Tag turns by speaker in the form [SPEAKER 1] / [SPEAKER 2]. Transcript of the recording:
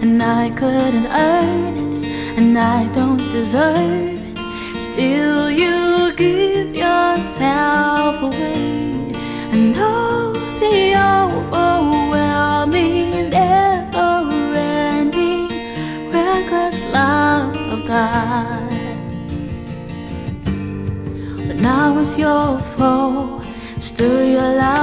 [SPEAKER 1] and I couldn't earn it, and I don't deserve it. Still you give yourself away, and oh, the overwhelming, never-ending, reckless love of God. When I was your foe, still your love